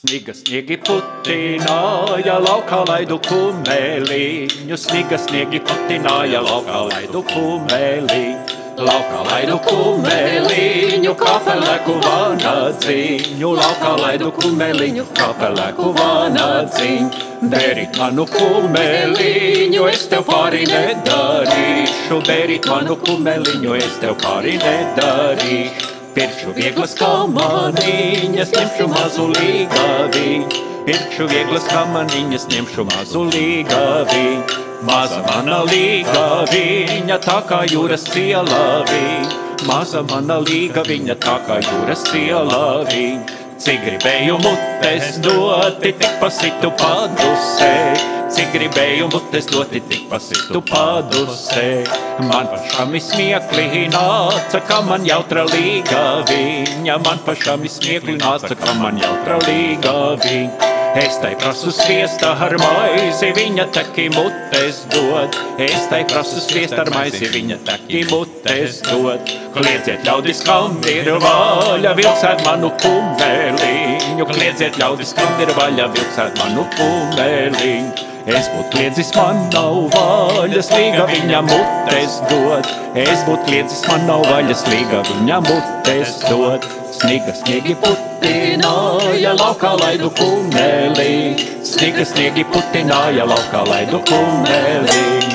Sniga sniegi putināja, laukā laidu kumeliņu. Sniga sniegi putināja, laukā laidu kumeliņu. Laukā laidu kumeliņu, kapelēku vanadziņu. Laukā laidu kumeliņu, kapelēku vanadziņu. Berit manu kumeliņu, es tev pāri nedarīšu. Berit manu kumeliņu, es tev pāri nedarīšu. Pirkšu vieglas kamaniņas, ņemšu mazu līgaviņu. Pirkšu vieglas kamaniņas, ņemšu mazu līgaviņu. Maza mana līgaviņa, tā kā jūras cielaviņa. Maza mana līgaviņa, tā kā jūras cielaviņa. Cik gribēju mutes doti, tik pasitu padusē. Cik gribēju mutes doti, tik pasitu padusē. Man pašam smiekli nāca, ka man jautra līgaviņa. Man pašam smiekli nāca, ka man jautra līgaviņa. Es tai prasu sviesta ar maizi, viņa taki mutes dod. Es tai prasu sviesta ar maizi, viņa taki mutes dod. Kliedziet ļaudis, kam ir vaļa, vilcēt manu kumeliņu. Kliedziet ļaudis, kam ir vaļa, vilcēt manu kumeliņu. Es būt kliedzis, man nav vaļas, līga viņa mutes dod. Es būt kliedzis, man nav vaļas, līga viņa mutes dod. Sniga sniegi putināja, laukā laidu kumeliņu. Sniga sniegi putināja, laukā laidu kumeliņu.